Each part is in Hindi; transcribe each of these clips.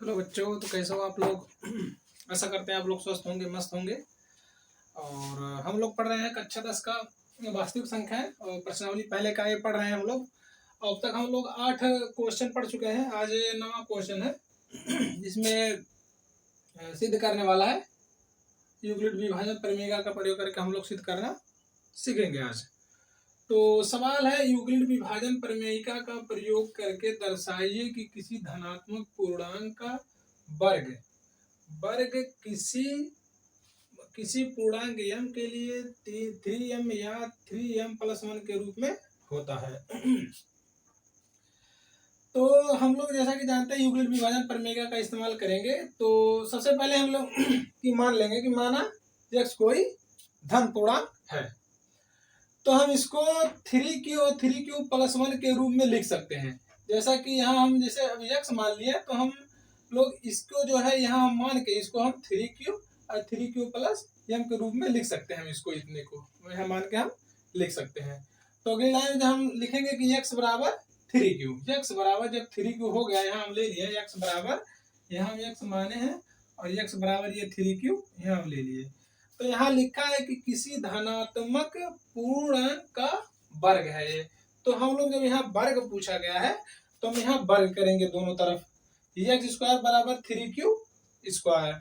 हेलो बच्चों, तो कैसे हो आप लोग। ऐसा करते हैं आप लोग स्वस्थ होंगे, मस्त होंगे। और हम लोग पढ़ रहे हैं कक्षा 10 का वास्तविक संख्याएं और प्रश्नावली पहले का ये पढ़ रहे हैं हम लोग। अब तक हम लोग 8 क्वेश्चन पढ़ चुके हैं। आज ये 9वां क्वेश्चन है जिसमें सिद्ध करने वाला है। यूक्लिड विभाजन प्रमेय का प्रयोग करके हम लोग सिद्ध करना सीखेंगे आज। तो सवाल है, यूक्लिड विभाजन प्रमेयिका का प्रयोग करके दर्शाइए कि किसी धनात्मक पूर्णांक का वर्ग वर्ग किसी किसी पूर्णांक m के लिए 3m या 3m+1 के रूप में होता है। तो हम लोग जैसा कि जानते हैं यूक्लिड विभाजन प्रमेय का इस्तेमाल करेंगे। तो सबसे पहले हम लोग की मान लेंगे कि माना x कोई धन पूर्णांक है, तो हम इसको 3q और 3q+1 के रूप में लिख सकते हैं। जैसा कि यहाँ हम जैसे अभी x मान लिए, तो हम लोग इसको जो है यहाँ हम मान के इसको हम 3q और 3q+m के रूप में लिख सकते हैं। हम इसको इतने को यहाँ मान के हम लिख सकते हैं। तो अगली लाइन में हम लिखेंगे कि x बराबर 3q। x बराबर जब 3q हो गया, यहाँ हम ले लिए x बराबर, यहाँ हम x माने हैं और x बराबर ये 3q यहाँ हम ले लिए। तो यहाँ लिखा है कि किसी धनात्मक पूर्णांक का वर्ग है ये। तो हम लोग जब यहाँ वर्ग पूछा गया है तो हम यहाँ वर्ग करेंगे दोनों तरफ। x² बराबर 3q²।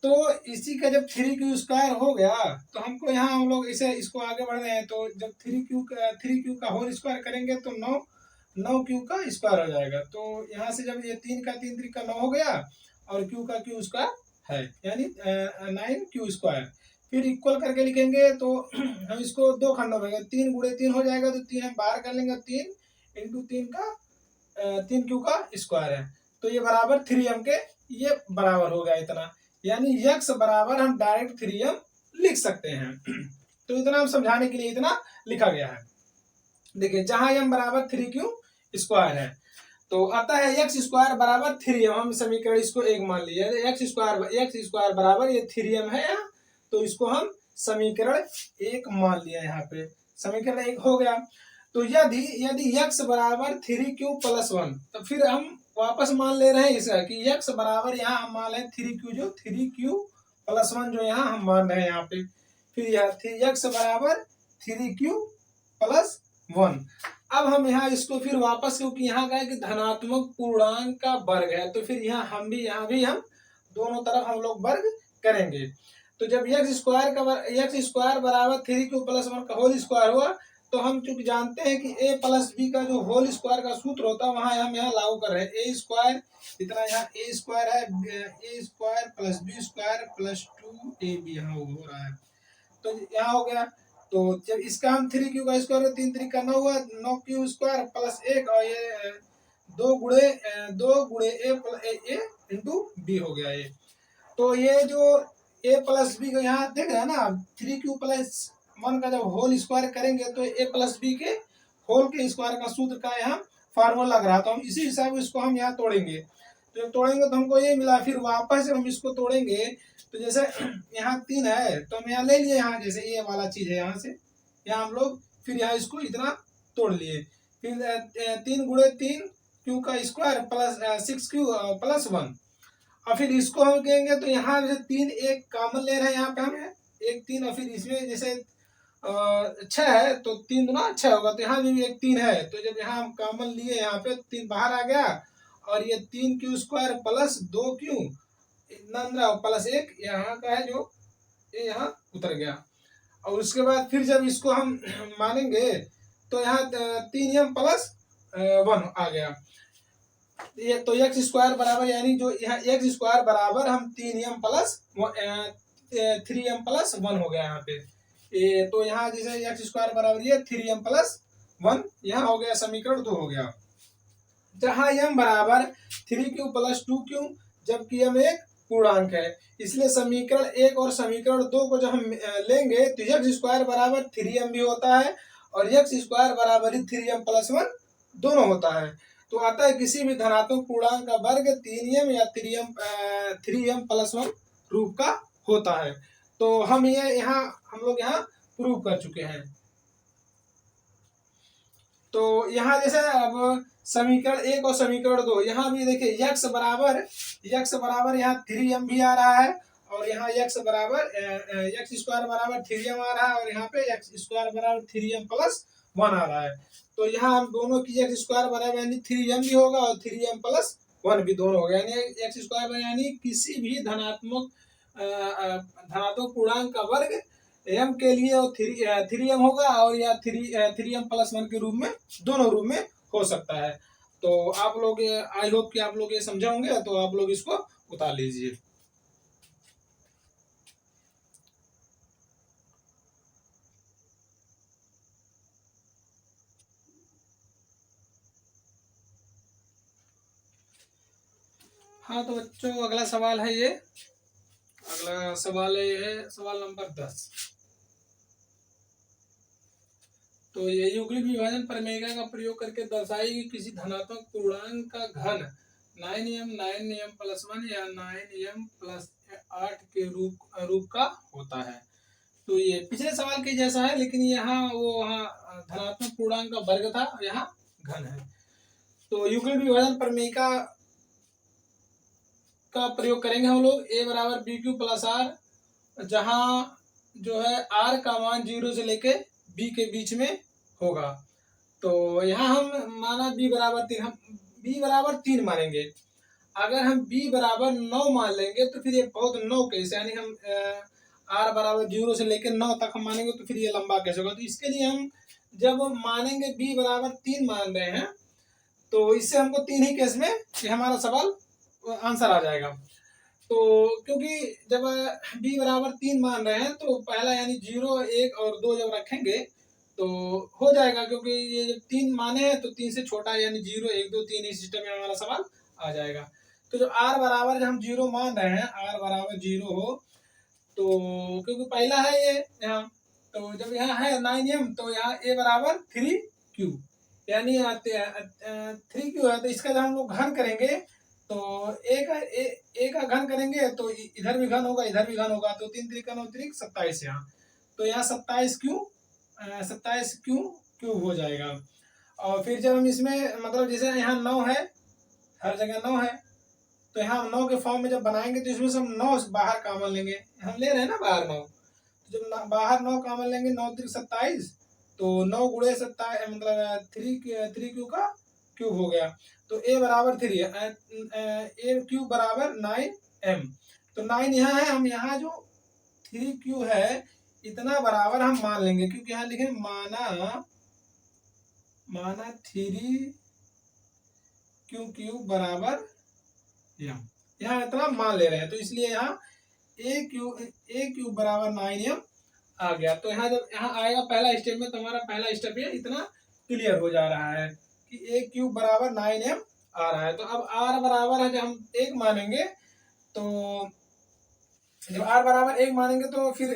तो इसी का जब 3q² हो गया तो हमको यहाँ हम लोग इसे इसको आगे बढ़ रहे हैं। तो जब 3q का होल स्क्वायर करेंगे तो 9q का स्क्वायर हो जाएगा। तो यहाँ से जब ये 3 का 3 3 का 9 हो गया और q का q² है, यानी 9q²। फिर इक्वल करके लिखेंगे तो हम इसको दो खंडों में 3 गुणे 3 हो जाएगा। तो 3 हम बाहर कर लेंगे, 3 × 3 का 3q का स्क्वायर है। तो ये बराबर 3m के ये बराबर हो गया इतना, यानी x बराबर हम डायरेक्ट 3m लिख सकते हैं। तो इतना हम समझाने के लिए इतना लिखा गया है। देखिए जहां m बराबर 3q² है तो आता है x² बराबर 3m। हम समीकरण इसको एक मान लिए, x² बराबर ये 3m है यहाँ, तो इसको हम समीकरण एक मान लिया। यहाँ पे समीकरण एक हो गया। तो यदि x बराबर 3q+1, तो फिर हम वापस मान ले रहे हैं इसका कि x बराबर यहाँ हम मान लें 3q, जो 3q+1 जो यहाँ हम मान रहे हैं यहाँ पे। फिर यह x बराबर 3q+1। अब हम यहाँ इसको फिर वापस, क्योंकि यहाँ का है कि धनात्मक पूर्णांक का वर्ग है, तो फिर यहाँ भी हम दोनों तरफ हम लोग वर्ग करेंगे। तो जब x² बराबर 3q+1 का होल स्क्वायर हुआ, तो हम चूंकि जानते हैं कि a+b का जो होल स्क्वायर का सूत्र होता है वहां हम यहाँ लागू कर रहे हैं। a² इतना यहाँ a² है, a² + b² + 2ab यहाँ हो रहा है। तो यहाँ हो गया। तो जब इसका हम 3q का स्क्वायर 3 3 का 9 हुआ, 9q² + 1 और ये 2 गुणे a × b हो गया ये। तो ये जो a+b को यहाँ देख रहे हैं ना, 3q+1 का जब होल स्क्वायर करेंगे तो a+b के होल के स्क्वायर का सूत्र का यहाँ फार्मूला लग रहा। तो हम इसी हिसाब से इसको हम यहाँ तोड़ेंगे। तो जब तोड़ेंगे तो हमको ये मिला। फिर वापस जब हम इसको तोड़ेंगे तो जैसे यहाँ 3 है तो हम यहाँ ले लिए, यहाँ जैसे ये वाला चीज है यहाँ से यहाँ हम लोग फिर यहाँ इसको इतना तोड़ लिए। फिर 3 गुणे 3 q का स्क्वायर + 6q+1। और फिर इसको हम कहेंगे तो यहाँ जैसे 3 एक कॉमन ले रहे हैं यहाँ पे हम 1 3, और फिर इसमें जैसे 6 है तो 3 दूना 6 होगा। तो यहाँ भी एक 3 है, तो जब यहाँ हम कॉमन लिए यहाँ पे 3 बाहर आ गया और ये 3q² + 2q +1 यहाँ का है जो ये यहाँ उतर गया। और उसके बाद फिर जब इसको हम मानेंगे तो यहाँ 3m+1 आ गया। ये तो x² बराबर, यानी जो यहाँ x² बराबर हम 3m+1 हो गया यहाँ पे। ये तो यहाँ जैसे x² बराबर ये 3m+1 यहाँ हो गया, समीकरण 2 हो गया। जहाँ m बराबर 3q + 2q, जबकि m एक पूर्णांक है, इसलिए समीकरण 1 और समीकरण 2 को जब हम लेंगे तो x² बराबर 3m भी होता है और x² बराबर 3m+1 दोनों होता है। तो आता है किसी भी धनात्मक पूर्णांक का वर्ग 3m या 3m+1 रूप का होता है। तो हम ये यहाँ हम लोग यहाँ प्रूव कर चुके हैं। तो यहाँ जैसे अब समीकरण 1 और समीकरण 2, यहाँ भी देखिए यक्स बराबर यहाँ 3m भी आ रहा है, और यहाँ यक्स स्क्वायर बराबर 3m आ रहा है, और यहाँ पे यक्स स्क्वायर बराबर 3m प्लस 1 आ रहा है। तो यहाँ हम दोनों की यक्स स्क्वायर बराबर यानी 3m भी होगा और 3m प्लस 1 भी दोनों हो गया, यानी यक्स स्क्वायर यानी किसी भी धनात्मक पूर्णांक का वर्ग m के लिए और 3m होगा, और या 3m प्लस 1 के रूप में दोनों रूप में हो सकता है। तो आप लोग आई होप कि आप लोग ये समझे होंगे, तो आप लोग इसको उतार लीजिए। हाँ तो बच्चों अगला सवाल है ये, अगला सवाल है सवाल नंबर 10। तो ये यूक्लिड विभाजन प्रमेय का प्रयोग करके दर्शाई कि किसी धनात्मक पूर्णांक का घन 9m प्लस 1 या 9m प्लस 8 के रूप का होता है। तो ये पिछले सवाल के जैसा है, लेकिन यहाँ धनात्मक पूर्णांक का वर्ग था, यहाँ घन है। तो यूक्लिड विभाजन प्रमेय का प्रयोग करेंगे हम लोग। a बराबर बी क्यू प्लस आर, जहाँ जो है r का मान 0 से लेके b के बीच में होगा। तो यहाँ हम माना b बराबर 3, हम b बराबर 3 मानेंगे। अगर हम b बराबर 9 मान लेंगे तो फिर ये बहुत 9 केस, यानी हम r बराबर 0 से लेकर 9 तक हम मानेंगे तो फिर ये लंबा कैसे होगा। तो इसके लिए हम जब मानेंगे b बराबर 3 मान रहे हैं, तो इससे हमको 3 ही केस में ये हमारा सवाल आंसर आ जाएगा। तो क्योंकि जब b बराबर 3 मान रहे हैं, तो पहला यानी 0, 1 और 2 जब रखेंगे तो हो जाएगा, क्योंकि ये जब 3 माने हैं तो 3 से छोटा यानी 0, 1, 2, 3 इस सिस्टम में हमारा सवाल आ जाएगा। तो जो r बराबर जब हम 0 मान रहे हैं, r बराबर 0 हो, तो क्योंकि पहला है ये यहाँ, तो जब यहाँ है 9m, तो यहाँ a बराबर 3q, यानी 3q है। तो इसका जब हम लोग घन करेंगे तो a का घन करेंगे तो इधर भी घन होगा, इधर भी घन होगा, तो 3 3 9 27 यहाँ, तो यहाँ 27q क्यूब हो जाएगा। और फिर जब हम इसमें मतलब जैसे यहाँ 9 है, हर जगह 9 है, तो यहाँ हम 9 के फॉर्म में जब बनाएंगे तो इसमें से हम 9 बाहर कॉमन लेंगे, हम ले रहे हैं ना बाहर 9, तो जब बाहर 9 कॉमन लेंगे 9 3 27, तो 9 गुणे 27 मतलब 3q का क्यूब हो गया। तो a बराबर 3 है, a क्यूब बराबर 9m, तो 9 यहाँ है, हम यहाँ जो 3q है इतना बराबर हम मान लेंगे, क्योंकि यहाँ लिखे माना 3q क्यूब बराबर यहाँ इतना मान ले रहे हैं, तो इसलिए यहाँ a क्यूब बराबर 9m आ गया। तो यहाँ जब यहाँ आएगा पहला स्टेप में, तो हमारा पहला स्टेप ये इतना क्लियर हो जा रहा है कि a क्यूब बराबर 9m आ रहा है। तो अब r बराबर है, जब हम 1 मानेंगे, तो जब r बराबर 1 मानेंगे तो फिर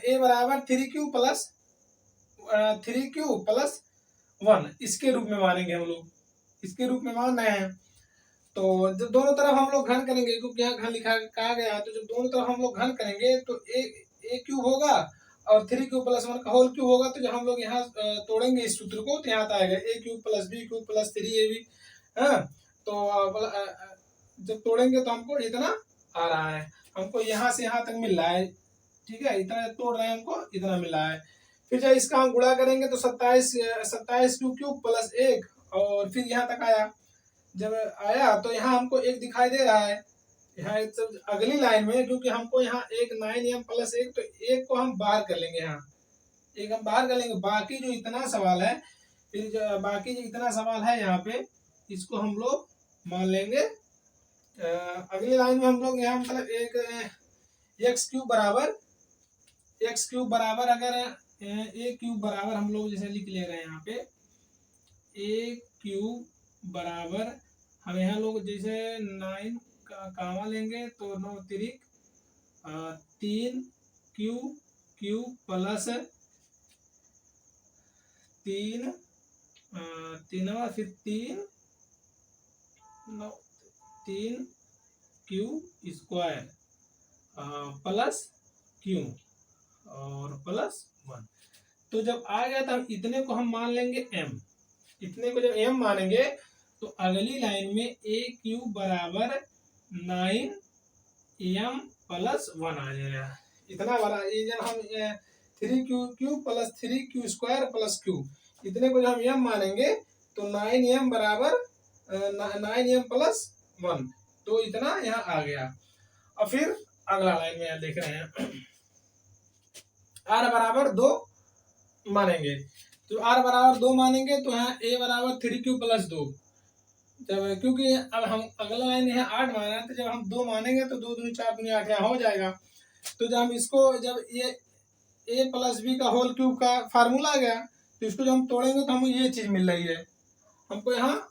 a बराबर 3q प्लस 1 इसके रूप में मानेंगे हम लोग, इसके रूप में मान रहे हैं। तो जब दोनों तरफ हम लोग घन करेंगे, क्योंकि यहाँ घन कहा गया, तो जब दोनों तरफ हम लोग घन करेंगे तो a क्यूब होगा और 3q प्लस 1 का होल क्यूब होगा। तो जब हम लोग यहाँ तोड़ेंगे इस सूत्र को, तो यहाँ आएगा a cube plus b cube plus 3ab। हाँ, तो जब तोड़ेंगे तो हमको इतना आ रहा है, हमको यहाँ से यहाँ तक मिल रहा है, ठीक है, इतना तोड़ रहे हैं हमको इतना मिल रहा है। फिर जब इसका हम गुणा करेंगे तो 27 क्यूब प्लस 1, और फिर यहाँ तक आया, जब आया तो यहाँ हमको 1 दिखाई दे रहा है यहाँ अगली लाइन में, क्योंकि हमको यहाँ 9m प्लस 1, तो 1 को हम बाहर कर लेंगे, यहाँ 1 हम बाहर कर लेंगे। बाकी जो इतना सवाल है, फिर बाकी जो इतना सवाल है यहाँ पे, इसको हम लोग मान लेंगे अगली लाइन में। हम लोग यहाँ मतलब एक x क्यूब बराबर अगर a क्यूब बराबर हम लोग जैसे लिख ले रहे हैं यहाँ पे, a क्यूब बराबर हम यहाँ लोग जैसे 9 का कामा लेंगे तो 9 तिरिक 3q क्यूब प्लस 3 फिर 3q स्क्वायर प्लस q और प्लस 1। तो जब आ गया तो हम इतने को हम मान लेंगे m, इतने को जब m मानेंगे तो अगली लाइन में a क्यूब बराबर 9m प्लस 1 आ जाएगा। इतना बड़ा ये जब हम 3q cube plus 3q square plus q, इतने को जब हम m मानेंगे तो 9m बराबर 9m प्लस 1, तो इतना यहाँ आ गया। और फिर अगला लाइन में यहाँ देख रहे हैं r बराबर 2 मानेंगे, तो r बराबर 2 मानेंगे तो यहाँ a बराबर 3q प्लस 2, जब क्योंकि अब हम अगला लाइन यहाँ 8 माना है तो जब हम 2 मानेंगे तो 2 दूनी 4 दूनी 8 यहाँ हो जाएगा। तो जब हम इसको जब ये a प्लस बी का होल क्यूब का फार्मूला आ गया तो इसको जब हम तोड़ेंगे तो हमें ये चीज मिल रही है, हमको यहाँ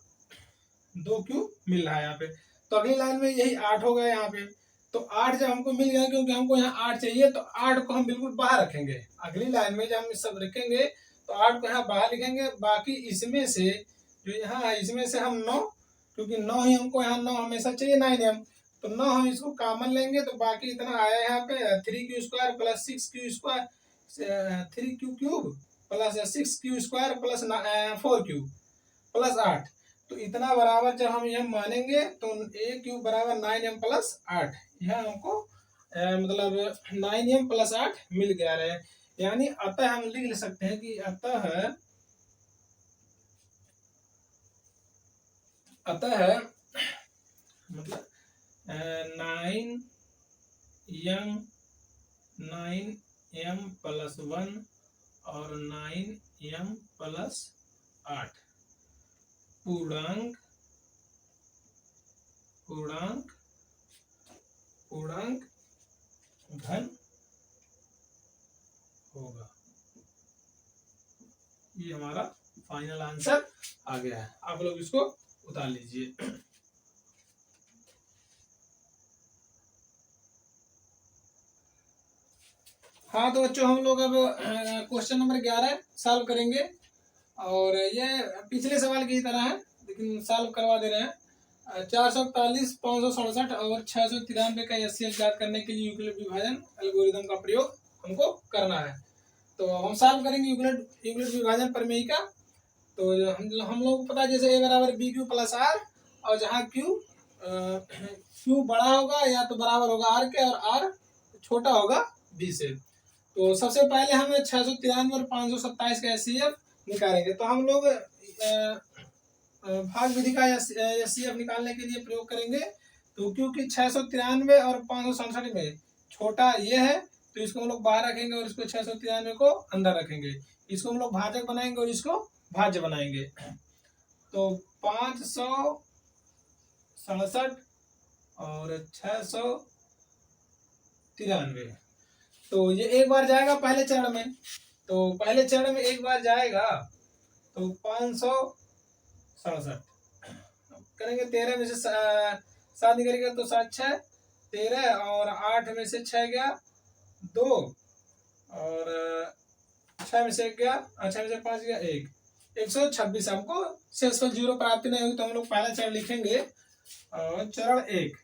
2 क्यूब मिल रहा है यहाँ पे। तो अगली लाइन में यही 8 हो गया यहाँ पे, तो 8 जब हमको मिल गया क्योंकि हमको यहाँ 8 चाहिए तो 8 को हम बिल्कुल बाहर रखेंगे। अगली लाइन में जब हम सब रखेंगे तो 8 को यहाँ बाहर लिखेंगे, बाकी इसमें से जो यहाँ है इसमें से हम 9, क्योंकि 9 ही हमको यहाँ 9 हमेशा चाहिए 9m, तो 9 हम इसको कॉमन लेंगे तो बाकी इतना आया यहाँ पे 3q square plus 6q square 3q cube plus 6q square plus 4q plus 8, तो इतना बराबर जब हम यह मानेंगे तो a क्यूब बराबर 9m प्लस 8, यह हमको मतलब 9m प्लस 8 मिल गया रहे। यानी अतः हम लिख सकते हैं कि अतः मतलब 9m प्लस 1 और 9m प्लस 8 पूर्णांक घन होगा। ये हमारा फाइनल आंसर आ गया है, आप लोग इसको उतार लीजिए। हाँ तो बच्चों हम लोग अब क्वेश्चन नंबर 11 सॉल्व करेंगे, और ये पिछले सवाल की तरह है लेकिन सॉल्व करवा दे रहे हैं। 441, 567 और 693 का एचसीएफ ज्ञात करने के लिए यूक्लिड विभाजन एल्गोरिथम का प्रयोग हमको करना है। तो हम सॉल्व करेंगे यूक्लिड विभाजन प्रमेय का। तो हम लोग को पता है जैसे a बराबर बी क्यू प्लस आर, और जहाँ क्यू बड़ा होगा या तो बराबर होगा आर के और आर छोटा होगा बी से। तो सबसे पहले हमें 693 और 527 का एचसीएफ निकालेंगे। तो हम लोग भाग विधि का एचसीएफ निकालने के लिए प्रयोग करेंगे। तो क्योंकि 693 और 567 में छोटा ये है तो इसको हम लोग बाहर रखेंगे और इसको 693 को अंदर रखेंगे। इसको हम लोग भाजक बनाएंगे और इसको भाज्य बनाएंगे। तो 567 और 693, तो ये एक बार जाएगा पहले चरण में, तो पहले चरण में एक बार जाएगा तो 567 करेंगे। 13 में से 7 निकलेगा तो 7 6 13, और 8 में से 6 गया 2, और 6 में से 1 गया, 6 में से 5 गया 1, 126। हमको शेषफल 0 प्राप्त नहीं हुई तो हम लोग पहला चरण लिखेंगे। और चरण एक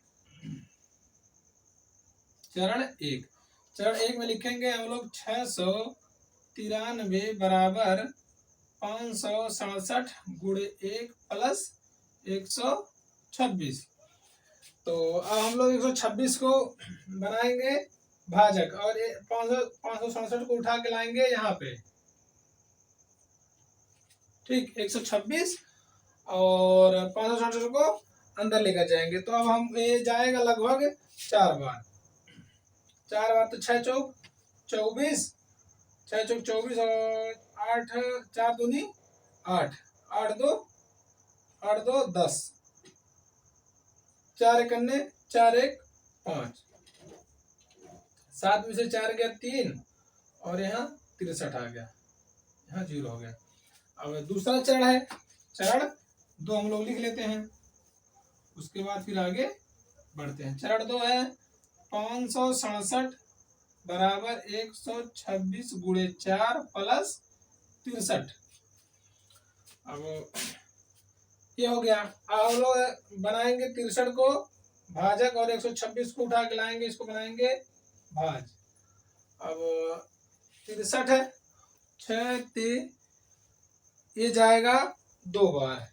में लिखेंगे हम लोग 693 बराबर 567 गुणे 1 प्लस 126। तो अब हम लोग 126 को बनाएंगे भाजक और 567 को उठा के लाएंगे यहाँ पे, ठीक। 126 और 567 को अंदर लेकर जाएंगे। तो अब हम ये जाएगा लगभग 4 बार, तो 6 चौक 24, 6 चौक 24 और 8 4 दूनी 8, 8 2 10, 4 एक 4 1 5, 7 में से 4 गया 3, और यहाँ 63 आ गया, यहाँ 0 हो गया। अब दूसरा चरण है, चरण 2 हम लोग लिख लेते हैं, उसके बाद फिर आगे बढ़ते हैं। चरण 2 है 567 बराबर 126 गुणे 4 प्लस 63। अब ये हो गया। अब हम लोग बनाएंगे 63 को भाजक और 126 को उठा के लाएंगे, इसको बनाएंगे भाज। अब 63 है 6 3, ये जाएगा 2 बार,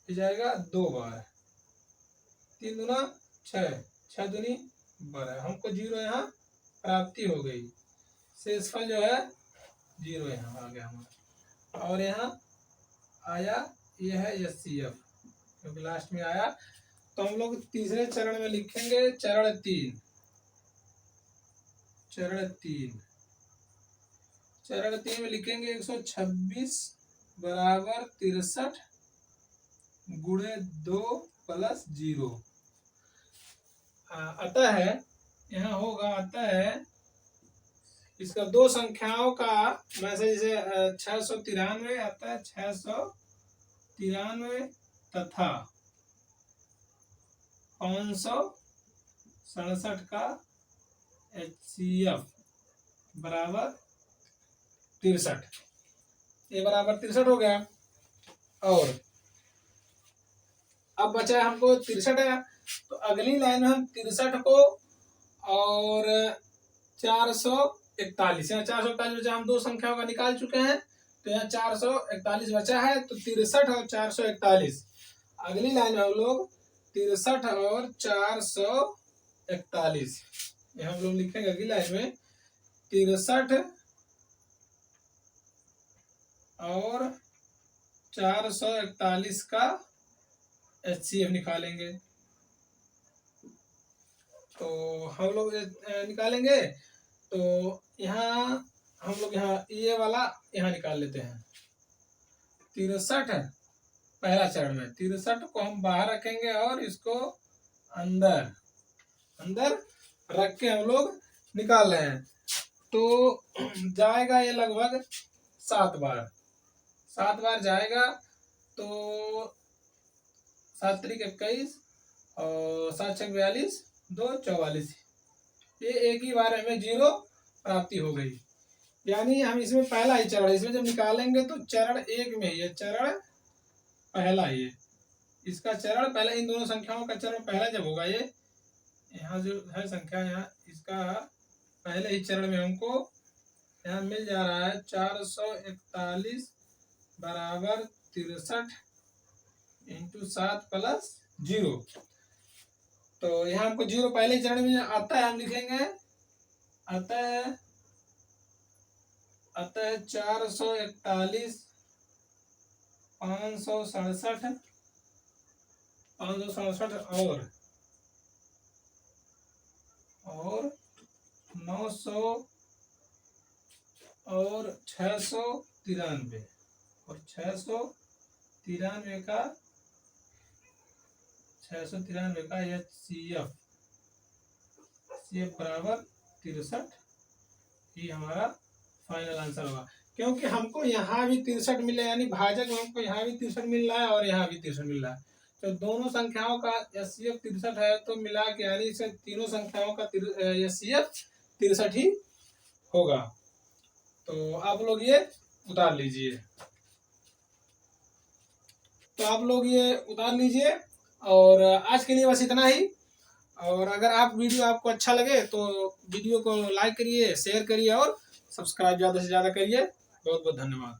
ये जाएगा 2 बार, 3 दूना 6, 6 दूनी 12, हमको 0 यहाँ प्राप्ति हो गई। शेषफल जो है 0 यहाँ आ गया हमारा। और यहाँ आया ये है HCF, क्योंकि लास्ट में आया। तो हम लोग तीसरे चरण में लिखेंगे चरण 3। चरण 3 में लिखेंगे 126 बराबर 63 गुणे 2 प्लस 0। अतः यहाँ होगा, अतः इसका दो संख्याओं का वैसे जैसे 693, अतः 693 तथा 567 का HCF बराबर 63। ये बराबर 63 हो गया। और अब बचा हमको 63 है, तो अगली लाइन में हम 63 को और 441, यहाँ 441 बचा, हम दो संख्याओं का निकाल चुके हैं, तो यहाँ 441 बचा है। तो 63 और 441, अगली लाइन में हम लोग 63 और 441 ये हम लोग लिखेंगे अगली लाइन में 63 और 441 का HCF निकालेंगे। तो हम लोग निकालेंगे, तो यहाँ हम लोग यहाँ ये वाला यहाँ निकाल लेते हैं। 63 पहला चरण में 63 को हम बाहर रखेंगे और इसको अंदर रख के हम लोग निकाल रहे हैं। तो जाएगा ये लगभग 7 बार जाएगा। तो 7 त्रिक 21 और 7 छक 42, 2 44, ये एक ही बार हमें 0 प्राप्ति हो गई। यानी हम इसमें पहला ही चरण, इसमें जब निकालेंगे तो चरण 1 में ये चरण पहला, ये इसका चरण पहला, इन दोनों संख्याओं का चरण पहला जब होगा, ये यहाँ जो है संख्या, यहाँ इसका पहले ही चरण में हमको यहाँ मिल जा रहा है 441 बराबर 63 इंटू 7 प्लस 0। तो यहाँ हमको 0 पहले चरण में आता है, हम लिखेंगे अतः 441 567 और 900 और 693 और 693 का HCF बराबर 63, ये हमारा फाइनल आंसर होगा। क्योंकि हमको यहाँ भी 63 मिला, यानी भाजक में हमको यहाँ भी 63 मिल रहा है और यहाँ भी 63 मिल रहा है। तो दोनों संख्याओं का HCF 63 है, तो मिला के यानी इसे तीनों संख्याओं का HCF 63 ही होगा। तो आप लोग ये उतार लीजिए, और आज के लिए बस इतना ही। और अगर वीडियो आपको अच्छा लगे तो वीडियो को लाइक करिए, शेयर करिए और सब्सक्राइब ज़्यादा से ज़्यादा करिए। बहुत बहुत धन्यवाद।